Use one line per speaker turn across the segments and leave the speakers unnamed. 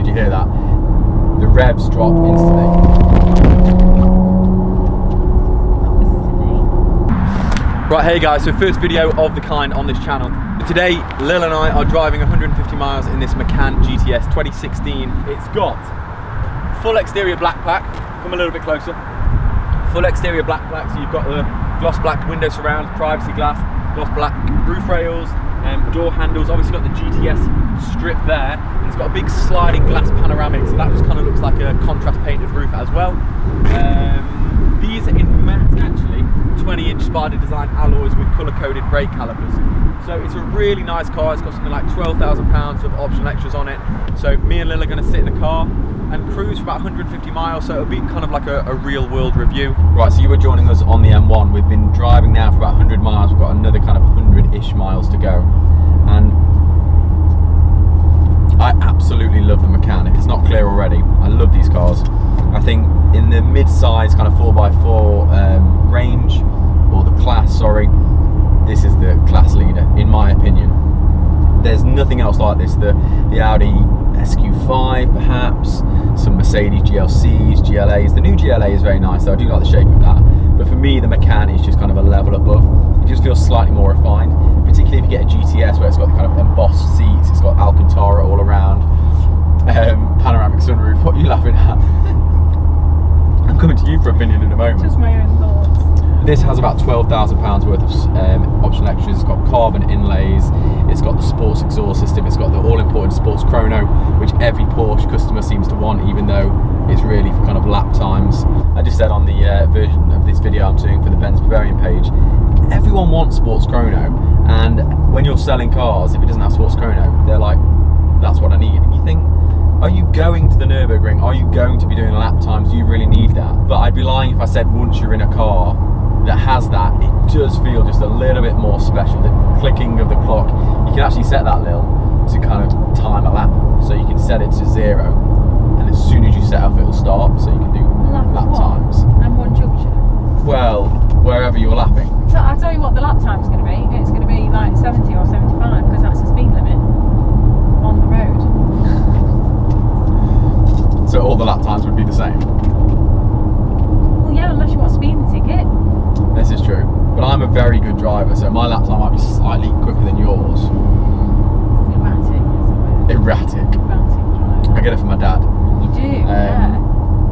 you hear that? The revs drop instantly. Right, hey guys, so first video of the kind on this channel. Today, Lil and I are driving 150 miles in this Macan GTS 2016. It's got full exterior black pack. Come a little bit closer. Full exterior black pack, so you've got the gloss black window surrounds, privacy glass, gloss black roof rails, door handles. Obviously got the GTS strip there, and it's got a big sliding glass panoramic, so that just kind of looks like a contrast painted roof as well. These are in matte actually, 20-inch spider design alloys with colour-coded brake calipers. So it's a really nice car. It's got something like £12,000 of optional extras on it. So me and Lil are going to sit in the car and cruise for about 150 miles, so it'll be kind of like a real world review. Right, so you were joining us on the M1. We've been driving now for about 100 miles. We've got another kind of 100-ish miles to go. And I absolutely love the Macan. If it's not clear already, I love these cars. I think in the mid-size kind of 4x4 range, or the class, sorry, this is the class leader, in my opinion. There's nothing else like this. The Audi SQ5 perhaps, some Mercedes GLCs, GLAs. The new GLA is very nice though, I do like the shape of that. But for me, the Macan is just kind of a level above. It just feels slightly more refined, particularly if you get a GTS where it's got the kind of embossed seats, it's got Alcantara all around, panoramic sunroof. What are you laughing at? I'm coming to you for opinion in a moment.
Just my own thoughts.
This has about £12,000 worth of optional extras. It's got carbon inlays, it's got the sports exhaust system, it's got the all-important sports chrono, which every Porsche customer seems to want, even though it's really for kind of lap times. I just said on the version of this video I'm doing for the Benz Bavarian page, everyone wants sports chrono, and when you're selling cars, if it doesn't have sports chrono, they're like, that's what I need. And you think, are you going to the Nürburgring? Are you going to be doing lap times? Do you really need that? But I'd be lying if I said once you're in a car that has that, it does feel just a little bit more special. The clicking of the clock, you can actually set that, Lil, to kind of time a lap. So you can set it to 0, and as soon as you set off, it'll start, so you can do lap times.
And one junction? Well,
wherever you're lapping.
So I'll tell you what the lap time's going to be. It's going to be like 70 or 75, because that's the speed limit on the road.
So all the lap times would be the same?
Well, yeah, unless you want a speeding ticket.
This is true, but I'm a very good driver, so my lap time might be slightly quicker than yours. Erratic driver. I get it from my dad.
You do, yeah.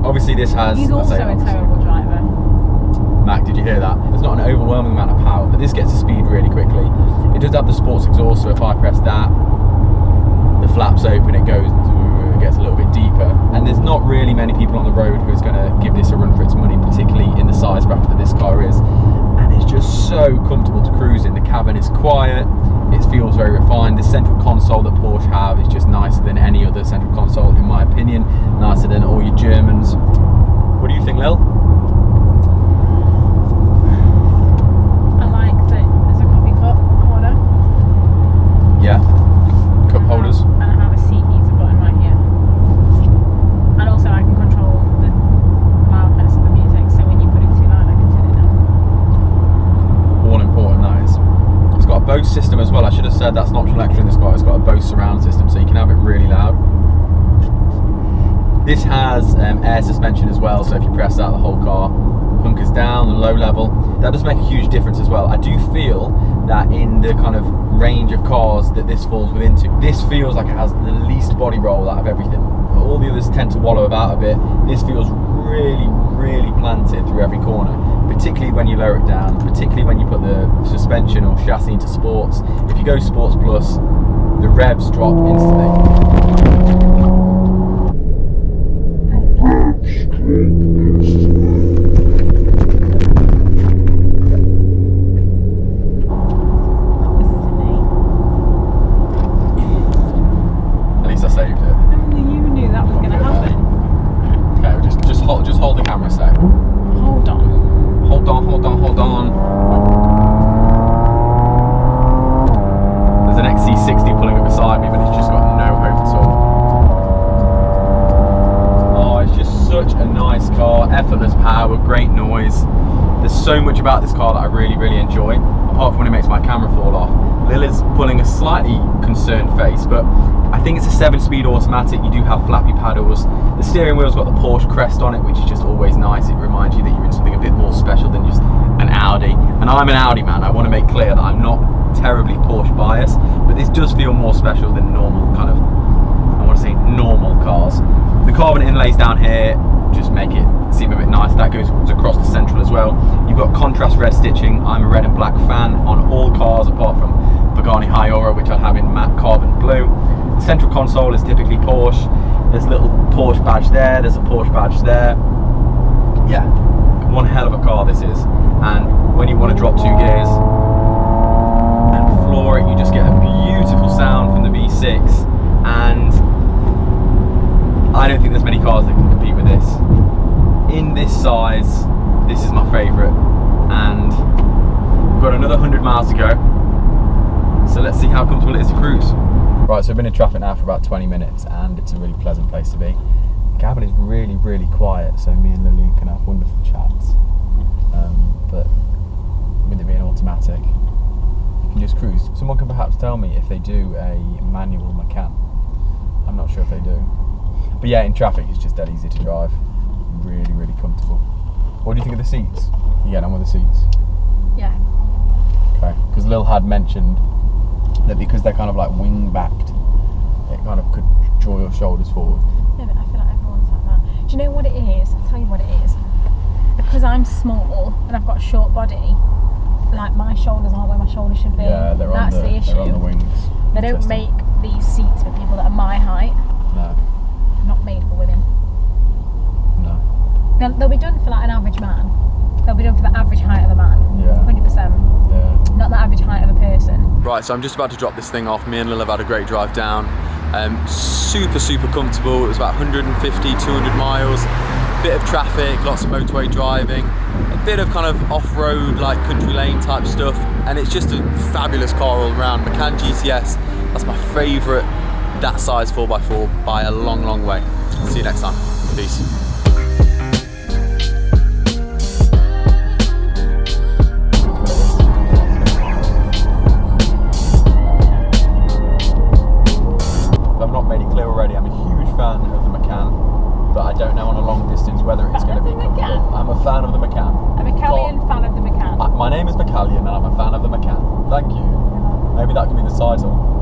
Obviously this has...
He's also a terrible driver.
Mac, did you hear that? There's not an overwhelming amount of power, but this gets to speed really quickly. It does have the sports exhaust, so if I press that, the flaps open, it gets a little bit deeper. And there's not really many people on the road who's going to give this a run for its money, particularly in the size bracket that this car is. And it's just so comfortable to cruise in. The cabin is quiet, it feels very refined. The central console that Porsche have is just nicer than any other central console, in my opinion. Nicer than all your Germans. What do you think, Lil?
I like that there's a coffee cup holder.
Yeah, cup holders.
And I have a seat heater button right here. And also I can control the loudness of the music, so when you put it too loud I can turn it down.
All important, that is. It's got a Bose system as well. I should have said that's an optional extra in this car. It's got a Bose surround system, so you can have it really loud. This has air suspension as well, so if you press that, the whole car hunkers down and low level. That does make a huge difference as well. I do feel that in the kind of range of cars that this falls within, this feels like it has the least body roll out of everything. All the others tend to wallow about a bit. This feels really, really planted through every corner, particularly when you lower it down, particularly when you put the suspension or chassis into sports. If you go sports plus, the revs drop instantly. At least I saved it.
Only you knew that was going to happen.
Okay, just hold the camera a sec.
Hold on.
Hold on. There's an XC60 pulling up beside me, but it's just got no hope at all. Oh, it's just such a nice car, effortless power, great noise. There's so much about this car that I really, really enjoy, apart from when it makes my camera fall off. Lil is pulling a slightly concerned face, but I I think it's a 7-speed automatic. You do have flappy paddles. The steering wheel's got the Porsche crest on it, which is just always nice. It reminds you that you're in something a bit more special than just an Audi. And I'm an Audi man. I want to make clear that I'm not terribly Porsche biased, but this does feel more special than normal kind of, I want to say normal cars. The carbon inlays down here just make it seem a bit nice. That goes across the central as well. You've got contrast red stitching. I'm a red and black fan on all cars apart from Pagani Hyora, which I have in matte carbon blue. The central console is typically Porsche. There's a little Porsche badge there, there's a Porsche badge there. Yeah, one hell of a car this is. And when you want to drop 2 gears and floor it, you just get a beautiful sound from the V6. And I don't think there's many cars that can compete with this. In this size, this is my favourite. And we've got another 100 miles to go. So let's see how comfortable it is to cruise. Right, so I've been in traffic now for about 20 minutes and it's a really pleasant place to be. The cabin is really, really quiet, so me and Lilly can have wonderful chats. But with it being automatic, you can just cruise. Someone can perhaps tell me if they do a manual Macan. I'm not sure if they do. But yeah, in traffic it's just dead easy to drive. Really, really comfortable. What do you think of the seats? You get on with the seats?
Yeah.
Okay, because Lil had mentioned that because they're kind of like wing backed, it kind of could draw your shoulders forward.
Yeah, but I feel like everyone's like that. Do you know what it is? I'll tell you what it is. Because I'm small and I've got a short body, like my shoulders aren't where my shoulders should be.
Yeah, they're on the
issue.
They're on the wings.
They don't make these seats for people that are my height.
No.
Not made for women.
No.
Now, they'll be done for like an average man. They'll be done for the average height of a man.
Yeah.
100%.
Yeah.
Not the average height of a person.
Right, so I'm just about to drop this thing off. Me and Lil have had a great drive down. Super, super comfortable. It was about 150, 200 miles. Bit of traffic, lots of motorway driving. A bit of kind of off-road, like country lane type stuff. And it's just a fabulous car all around. Macan GTS, that's my favourite that size 4x4 by a long, long way. See you next time. Peace. I've not made it clear already, I'm a huge fan of the Macan, but I don't know on a long distance whether it's going to be comfortable. I'm a fan of the Macan.
A Macallian fan of the Macan.
My name is Macallian and I'm a fan of the Macan. Thank you. Maybe that could be the title.